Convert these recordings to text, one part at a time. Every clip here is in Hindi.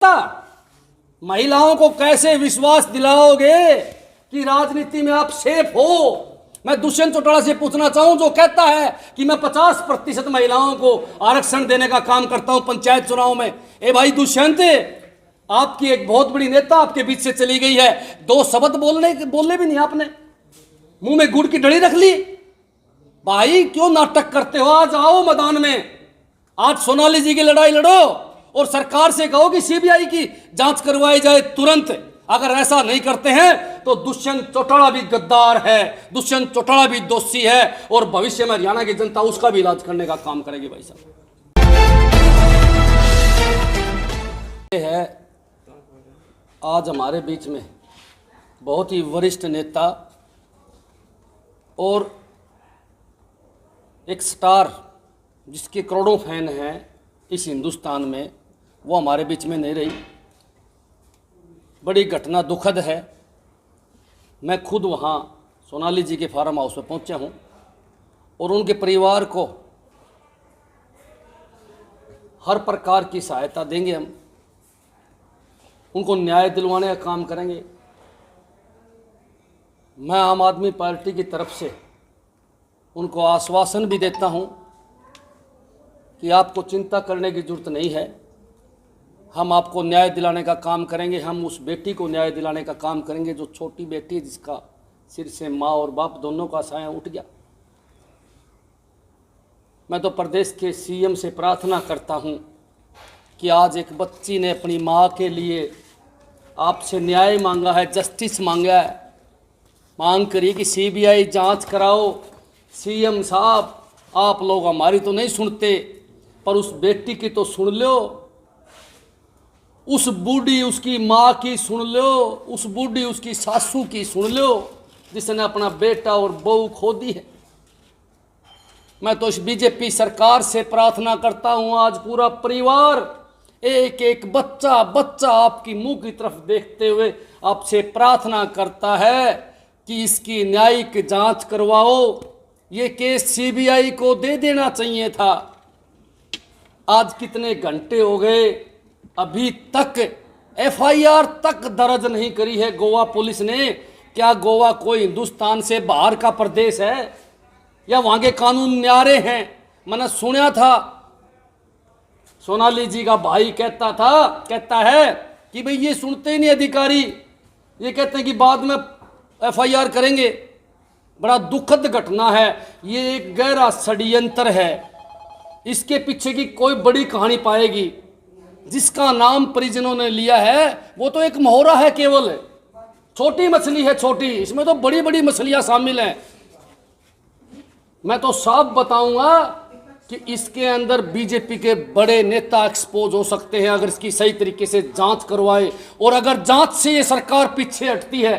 नेता, महिलाओं को कैसे विश्वास दिलाओगे कि राजनीति में आप सेफ हो? मैं दुष्यंत चौटाला से पूछना चाहूं, जो कहता है कि मैं 50% महिलाओं को आरक्षण देने का काम करता हूं पंचायत चुनाव में। ए भाई दुष्यंत, आपकी एक बहुत बड़ी नेता आपके बीच से चली गई है, 2 शब्द बोलने भी नहीं आपने, मुंह में गुड़ की डली रख ली। भाई क्यों नाटक करते हो? आज आओ मैदान में, आज सोनाली जी की लड़ाई लड़ो और सरकार से कहो कि सीबीआई की जांच करवाई जाए तुरंत। अगर ऐसा नहीं करते हैं तो दुष्यंत चौटाला भी गद्दार है, दुष्यंत चौटाला भी दोषी है और भविष्य में हरियाणा की जनता उसका भी इलाज करने का काम करेगी। भाई साहब, ये है आज हमारे बीच में बहुत ही वरिष्ठ नेता और एक स्टार जिसके करोड़ों फैन हैं इस हिंदुस्तान में, वो हमारे बीच में नहीं रही। बड़ी घटना दुखद है। मैं खुद वहाँ सोनाली जी के फार्म हाउस में पहुँचा हूँ और उनके परिवार को हर प्रकार की सहायता देंगे। हम उनको न्याय दिलवाने का काम करेंगे। मैं आम आदमी पार्टी की तरफ से उनको आश्वासन भी देता हूँ कि आपको चिंता करने की जरूरत नहीं है, हम आपको न्याय दिलाने का काम करेंगे। हम उस बेटी को न्याय दिलाने का काम करेंगे जो छोटी बेटी है, जिसका सिर से माँ और बाप दोनों का साया उठ गया। मैं तो प्रदेश के सीएम से प्रार्थना करता हूँ कि आज एक बच्ची ने अपनी माँ के लिए आपसे न्याय मांगा है, जस्टिस मांगा है, मांग करी कि सीबीआई जांच कराओ। सीएम साहब, आप लोग हमारी तो नहीं सुनते पर उस बेटी की तो सुन लो, उस बूढ़ी उसकी माँ की सुन लो, उस बूढ़ी उसकी सासू की सुन लो जिसने अपना बेटा और बहू खो दी है। मैं तो इस बीजेपी सरकार से प्रार्थना करता हूँ, आज पूरा परिवार, एक एक बच्चा बच्चा आपकी मुंह की तरफ देखते हुए आपसे प्रार्थना करता है कि इसकी न्यायिक जांच करवाओ। ये केस सीबीआई को दे देना चाहिए था। आज कितने घंटे हो गए, अभी तक एफआईआर तक दर्ज नहीं करी है गोवा पुलिस ने। क्या गोवा कोई हिंदुस्तान से बाहर का प्रदेश है या वहां के कानून न्यारे हैं? मैंने सुना था सोनाली जी का भाई कहता है कि भाई ये सुनते ही नहीं अधिकारी, ये कहते हैं कि बाद में एफआईआर करेंगे। बड़ा दुखद घटना है। ये एक गहरा षड्यंत्र है, इसके पीछे की कोई बड़ी कहानी पाएगी। जिसका नाम परिजनों ने लिया है वो तो एक मोहरा है, केवल छोटी मछली है, छोटी, इसमें तो बड़ी बड़ी मछलियां शामिल हैं। मैं तो साफ बताऊंगा कि इसके अंदर बीजेपी के बड़े नेता एक्सपोज हो सकते हैं अगर इसकी सही तरीके से जांच करवाए। और अगर जांच से ये सरकार पीछे हटती है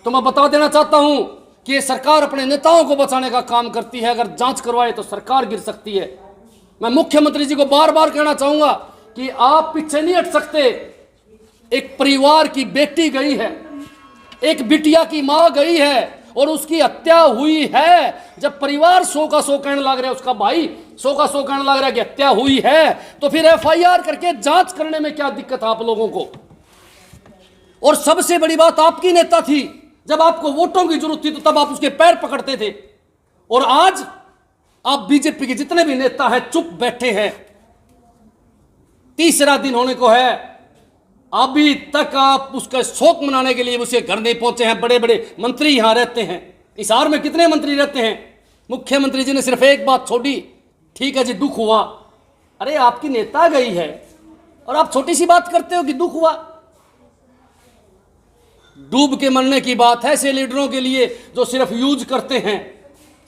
तो मैं बता देना चाहता हूं कि ये सरकार अपने नेताओं को बचाने का काम करती है। अगर जांच करवाए तो सरकार गिर सकती है। मैं मुख्यमंत्री जी को बार बार कहना चाहूंगा कि आप पीछे नहीं हट सकते। एक परिवार की बेटी गई है, एक बिटिया की मां गई है और उसकी हत्या हुई है। जब परिवार 100 का 100 कहने लग रहा है, उसका भाई 100 का 100 कहने लग रहा है कि हत्या हुई है, तो फिर एफआईआर करके जांच करने में क्या दिक्कत है आप लोगों को? और सबसे बड़ी बात, आपकी नेता थी, जब आपको वोटों की जरूरत थी तो तब आप उसके पैर पकड़ते थे। और आज आप बीजेपी के जितने भी नेता हैं चुप बैठे हैं। तीसरा दिन होने को है, अभी तक आप उसका शोक मनाने के लिए उसके घर नहीं पहुंचे हैं। बड़े बड़े मंत्री यहां रहते हैं। इस हार में कितने मंत्री रहते हैं? मुख्यमंत्री जी ने सिर्फ एक बात छोड़ी, ठीक है जी दुख हुआ। अरे आपकी नेता गई है और आप छोटी सी बात करते हो कि दुख हुआ। डूब के मरने की बात है ऐसे लीडरों के लिए जो सिर्फ यूज करते हैं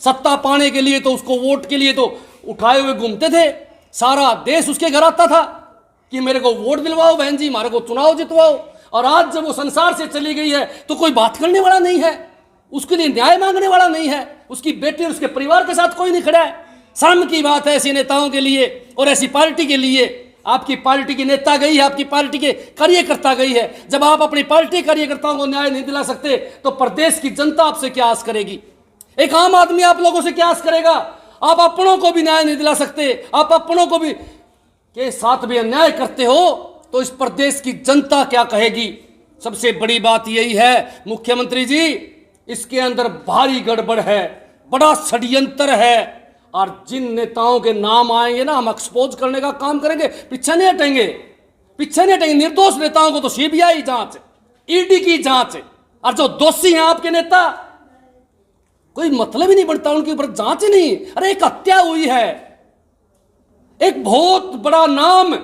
सत्ता पाने के लिए। तो उसको वोट के लिए तो उठाए हुए घूमते थे, सारा देश उसके घर आता था कि मेरे को वोट दिलवाओ बहन जी, हमारे को चुनाव जितवाओ। और आज जब वो संसार से चली गई है तो कोई बात करने वाला नहीं है, उसके लिए न्याय मांगने वाला नहीं है। उसकी बेटी और उसके परिवार के साथ कोई नहीं खड़ा है। शर्म की बात है ऐसे नेताओं के लिए और ऐसी पार्टी के लिए। आपकी पार्टी की नेता गई है, आपकी पार्टी के कार्यकर्ता गई है। जब आप अपनी पार्टी कार्यकर्ताओं को न्याय नहीं दिला सकते तो प्रदेश की जनता आपसे क्या आस करेगी? एक आम आदमी आप लोगों से क्या आस करेगा? आप अपनों को भी न्याय नहीं दिला सकते, आप अपनों को भी के साथ भी अन्याय करते हो तो इस प्रदेश की जनता क्या कहेगी? सबसे बड़ी बात यही है मुख्यमंत्री जी, इसके अंदर भारी गड़बड़ है, बड़ा षड्यंत्र है, और जिन नेताओं के नाम आएंगे ना, हम एक्सपोज करने का काम करेंगे, पीछे नहीं हटेंगे, पीछे नहीं हटेंगे। निर्दोष नेताओं को तो सीबीआई जांच, ईडी की जांच, और जो दोषी हैं आपके नेता, कोई मतलब ही नहीं बनता उनके ऊपर जांच ही नहीं। अरे एक हत्या हुई है, एक बहुत बड़ा नाम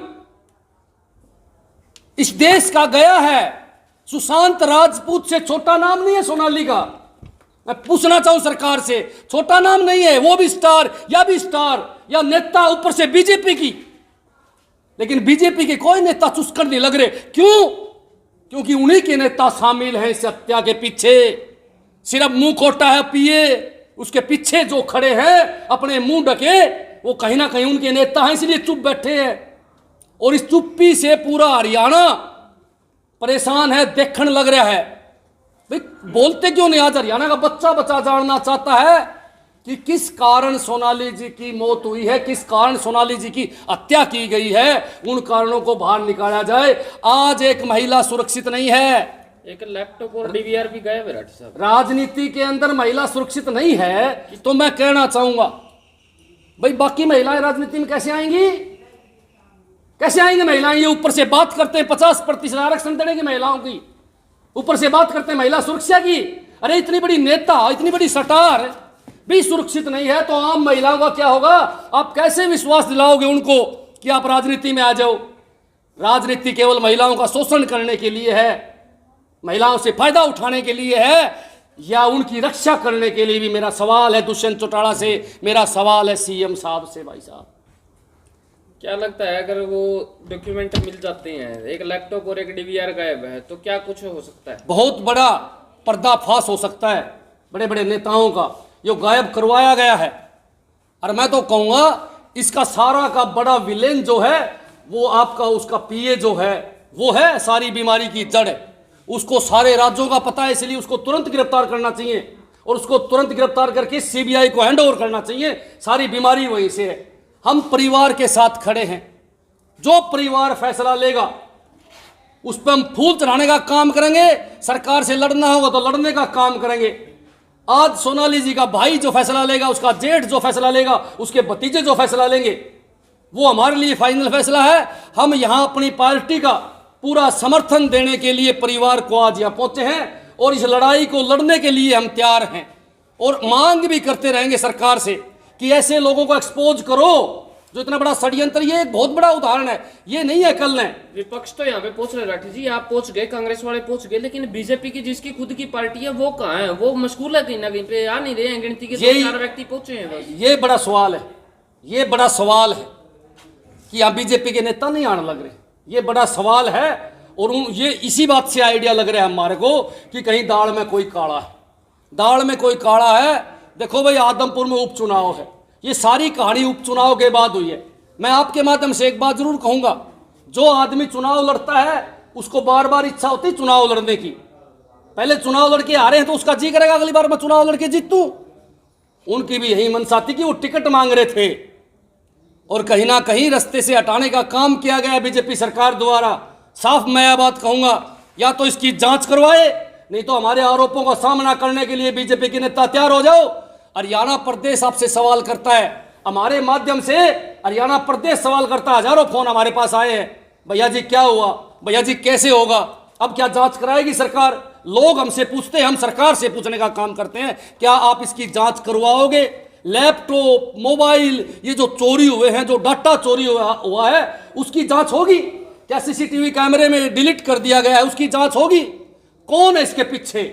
इस देश का गया है। सुशांत राजपूत से छोटा नाम नहीं है सोनाली का। मैं पूछना चाहूं सरकार से, छोटा नाम नहीं है, वो भी स्टार या नेता, ऊपर से बीजेपी की। लेकिन बीजेपी के कोई नेता चुस्कर नहीं लग रहे। क्यों? क्योंकि उन्हीं के नेता शामिल हैं इस हत्या के पीछे। सिर्फ मुंह खोटा है पिए, उसके पीछे जो खड़े हैं अपने मुंह ढके, वो कहीं ना कहीं उनके नेता हैं, इसलिए चुप बैठे हैं। और इस चुप्पी से पूरा हरियाणा परेशान है, देखने लग रहा है। भाई बोलते क्यों नहीं? आज हरियाणा का बच्चा बच्चा जानना चाहता है कि किस कारण सोनाली जी की मौत हुई है, किस कारण सोनाली जी की हत्या की गई है। उन कारणों को बाहर निकाला जाए। आज एक महिला सुरक्षित नहीं है, एक लैपटॉप और डीवीआर भी गए विराट साहब। राजनीति के अंदर महिला सुरक्षित नहीं है, तो मैं कहना चाहूंगा भाई बाकी महिलाएं राजनीति में कैसे आएंगी? कैसे आएंगी महिलाएं? ये ऊपर से बात करते हैं 50% आरक्षण देने की महिलाओं की, ऊपर से बात करते हैं महिला सुरक्षा की। अरे इतनी बड़ी नेता, इतनी बड़ी स्टार भी सुरक्षित नहीं है, तो आम महिलाओं का क्या होगा? आप कैसे विश्वास दिलाओगे उनको कि आप राजनीति में आ जाओ? राजनीति केवल महिलाओं का शोषण करने के लिए है, महिलाओं से फायदा उठाने के लिए है, या उनकी रक्षा करने के लिए भी? मेरा सवाल है दुष्यंत चौटाला से, मेरा सवाल है सीएम साहब से। भाई साहब क्या लगता है, अगर वो डॉक्यूमेंट मिल जाते हैं, एक लैपटॉप और एक डीवीआर गायब है, तो क्या कुछ हो सकता है? बहुत बड़ा पर्दाफाश हो सकता है बड़े बड़े नेताओं का, जो गायब करवाया गया है। और मैं तो कहूंगा इसका सारा का बड़ा विलेन जो है वो आपका उसका पीए जो है, वो है सारी बीमारी की जड़। उसको सारे राज्यों का पता है, इसलिए उसको तुरंत गिरफ्तार करना चाहिए, और उसको तुरंत गिरफ्तार करके सीबीआई को हैंड ओवर करना चाहिए। सारी बीमारी वहीं से है। हम परिवार के साथ खड़े हैं, जो परिवार फैसला लेगा उस पर हम फूल चढ़ाने का काम करेंगे। सरकार से लड़ना होगा तो लड़ने का काम करेंगे। आज सोनाली जी का भाई जो फैसला लेगा, उसका जेठ जो फैसला लेगा, उसके भतीजे जो फैसला लेंगे, वो हमारे लिए फाइनल फैसला है। हम यहां अपनी पार्टी का पूरा समर्थन देने के लिए परिवार को आज यहाँ पहुंचे हैं, और इस लड़ाई को लड़ने के लिए हम तैयार हैं, और मांग भी करते रहेंगे सरकार से कि ऐसे लोगों को एक्सपोज करो जो इतना बड़ा षड्यंत्र। ये एक बहुत बड़ा उदाहरण है, ये नहीं है कल ने। विपक्ष तो यहाँ पे पहुंच रहे राठी जी, आप पहुंच गए, कांग्रेस वाले पहुंच गए, लेकिन बीजेपी की जिसकी खुद की पार्टी है वो कहाँ है? वो मशगूल है, कहीं ना कहीं पे आ नहीं रहे हैं। गिनती के 2-4 व्यक्ति पहुंचे हैं बस। ये बड़ा सवाल है, ये बड़ा सवाल है कि यहाँ बीजेपी के नेता नहीं आने लग रहे। ये बड़ा सवाल है, और ये इसी बात से आइडिया लग रहा है हमारे को कि कहीं दाल में कोई काला है, दाल में कोई काला है। देखो भाई, आदमपुर में उपचुनाव है, ये सारी कहानी उपचुनाव के बाद हुई है। मैं आपके माध्यम से एक बात जरूर कहूंगा, जो आदमी चुनाव लड़ता है उसको बार बार इच्छा होती है चुनाव लड़ने की। पहले चुनाव लड़के आ रहे हैं तो उसका जी करेगा अगली बार मैं चुनाव लड़के जीतूं। उनकी भी यही मनसा थी कि वो टिकट मांग रहे थे, और कहीं ना कहीं रास्ते से हटाने का काम किया गया बीजेपी सरकार द्वारा। साफ मैं यह बात कहूंगा, या तो इसकी जांच करवाए, नहीं तो हमारे आरोपों का सामना करने के लिए बीजेपी के नेता तैयार हो जाओ। हरियाणा प्रदेश आपसे सवाल करता है, हमारे माध्यम से हरियाणा प्रदेश सवाल करता है। हजारों फोन हमारे पास आए हैं, भैया जी क्या हुआ, भैया जी कैसे होगा, अब क्या जांच कराएगी सरकार? लोग हमसे पूछते हैं, हम सरकार से पूछने का काम करते हैं, क्या आप इसकी जांच करवाओगे? लैपटॉप, मोबाइल, ये जो चोरी हुए हैं, जो डाटा चोरी हुआ है, उसकी जांच होगी क्या? सीसीटीवी कैमरे में डिलीट कर दिया गया है, उसकी जांच होगी? कौन है इसके पीछे?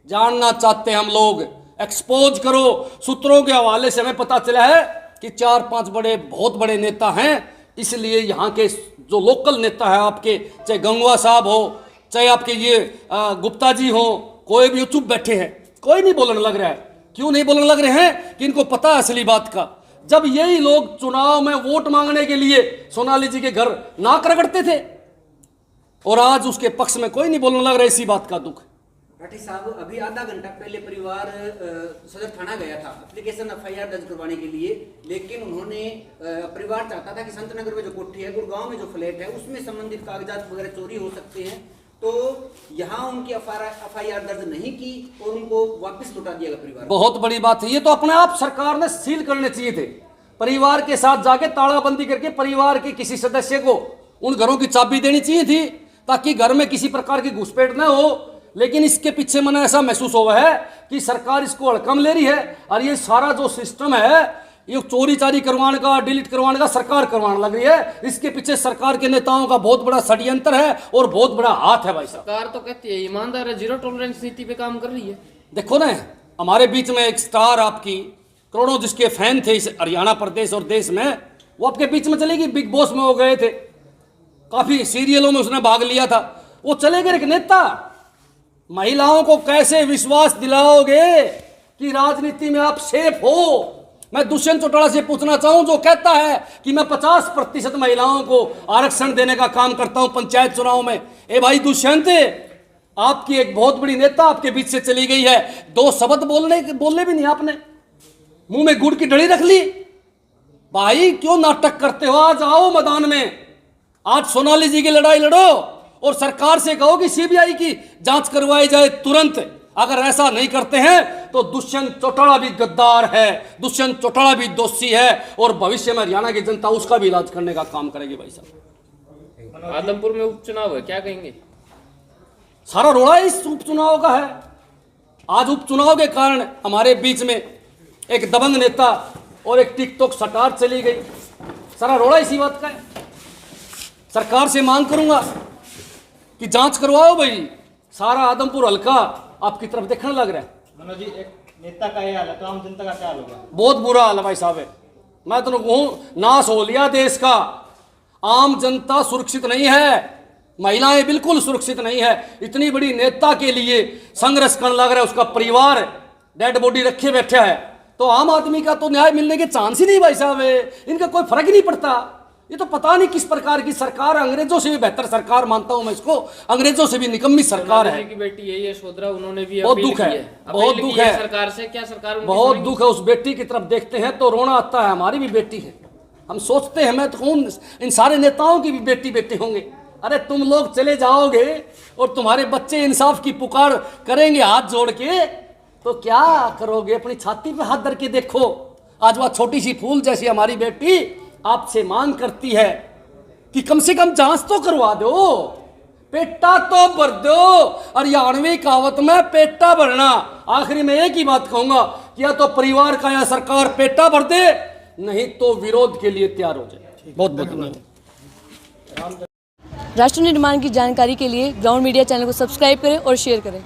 जानना चाहते हैं हम लोग। एक्सपोज करो। सूत्रों के हवाले से हमें पता चला है कि 4-5 बड़े बहुत बड़े नेता हैं, इसलिए यहाँ के जो लोकल नेता है आपके, चाहे गंगवा साहब हो, चाहे आपके ये गुप्ता जी हो, कोई भी चुप बैठे हैं, कोई नहीं बोलने लग रहा है। क्यों नहीं बोलने लग रहे हैं? कि इनको पता है असली बात का। जब यही लोग चुनाव में वोट मांगने के लिए सोनाली जी के घर नाक रगड़ते थे, और आज उसके पक्ष में कोई नहीं बोलने लग रहा है, इसी बात का दुख है। राठी साहब, अभी आधा घंटा पहले परिवार सदर थाना गया था एप्लीकेशन एफआईआर दर्ज करवाने के लिए, लेकिन उन्होंने परिवार चाहता था कि संत नगर में जो कोठी है, गुड़गांव में जो फ्लैट है, उसमें संबंधित कागजात वगैरह चोरी हो सकते हैं, तो यहाँ उनकी एफआईआर दर्ज नहीं की और उनको वापस लौटा दिया गया परिवार। बहुत बड़ी बात है ये, तो अपने आप सरकार ने सील करने चाहिए थे, परिवार के साथ जाके तालाबंदी करके परिवार के किसी सदस्य को उन घरों की चाबी देनी चाहिए थी, ताकि घर में किसी प्रकार की घुसपैठ न हो। लेकिन इसके पीछे मैंने ऐसा महसूस हुआ है कि सरकार इसको हड़कम ले रही है, और ये सारा जो सिस्टम है, ये चोरी चारी करवाने का, डिलीट करवाने का सरकार करवाने लग रही है। इसके पीछे सरकार के नेताओं का बहुत बड़ा षड्यंत्र है और बहुत बड़ा हाथ है भाई साहब। सरकार तो कहती है ईमानदार है, जीरो टॉलरेंस नीति पे काम कर रही है। देखो ना, हमारे बीच में एक स्टार आपकी करोड़ों जिसके फैन थे इस हरियाणा प्रदेश और देश में, वो आपके बीच में चले गई, बिग बॉस में वो गए थे, काफी सीरियलों में उसने भाग लिया था, वो चले गए। एक नेता, महिलाओं को कैसे विश्वास दिलाओगे कि राजनीति में आप सेफ हो? मैं दुष्यंत चौटाला से पूछना चाहूं, जो कहता है कि मैं 50% महिलाओं को आरक्षण देने का काम करता हूं पंचायत चुनाव में। ए भाई दुष्यंत, आपकी एक बहुत बड़ी नेता आपके बीच से चली गई है, 2 शब्द बोलने भी नहीं आपने, मुंह में गुड़ की डली रख ली। भाई क्यों नाटक करते हो? आज आओ मैदान में, आज सोनाली जी की लड़ाई लड़ो और सरकार से कहो कि सीबीआई की जांच करवाई जाए तुरंत। अगर ऐसा नहीं करते हैं तो दुष्यंत चौटाला भी गद्दार है, दुष्यंत चौटाला भी दोषी है, और भविष्य में हरियाणा की जनता उसका भी इलाज करने का काम करेगी। भाई साहब, आदमपुर में उपचुनाव है, क्या कहेंगे? सारा रोड़ा इस उपचुनाव का है। आज उपचुनाव के कारण हमारे बीच में एक दबंग नेता और एक टिकटॉक स्टार चली गई, सारा रोड़ा इसी बात का है। सरकार से मांग करूंगा कि जांच करवाओ भाई, सारा आदमपुर हल्का आपकी तरफ देखने लग रहा है। मनोज जी, एक नेता का ये हाल है तो आम जनता का क्या हाल होगा? बहुत बुरा हाल है भाई साहब। मैं तो कहूं, नाश हो लिया देश का। आम जनता सुरक्षित नहीं है, महिलाएं बिल्कुल सुरक्षित नहीं है। इतनी बड़ी नेता के लिए संघर्ष करने लग रहा है, उसका परिवार डेड बॉडी रखे बैठा है, तो आम आदमी का तो न्याय मिलने के चांस ही नहीं भाई साहब। इनका कोई फर्क ही नहीं पड़ता। ये तो पता नहीं किस प्रकार की सरकार, अंग्रेजों से भी बेहतर सरकार मानता हूं मैं इसको, अंग्रेजों से भी निकम्मी सरकार है। की बेटी है यशोधरा, उन्होंने भी बहुत दुख है, बहुत दुख है सरकार से। क्या सरकार बहुत दुख है। उस बेटी की तरफ देखते हैं तो रोना आता है। हमारी भी बेटी है, हम सोचते हैं, मैं तो कहूं इन सारे नेताओं की भी बेटी बेटी होंगे। अरे तुम लोग चले जाओगे और तुम्हारे बच्चे इंसाफ की पुकार करेंगे हाथ जोड़ के, तो क्या करोगे? अपनी छाती पे हाथ धर के देखो। आज वह छोटी सी फूल जैसी हमारी बेटी आपसे मांग करती है कि कम से कम जांच तो करवा दो, पेटा तो भर दो। और 91वीं कहावत में पेटा भरना। आखिरी में एक ही बात कहूंगा कि या तो परिवार का या सरकार पेटा भर दे, नहीं तो विरोध के लिए तैयार हो जाए। बहुत बहुत धन्यवाद। राष्ट्र निर्माण की जानकारी के लिए ग्राउंड मीडिया चैनल को सब्सक्राइब करें और शेयर करें।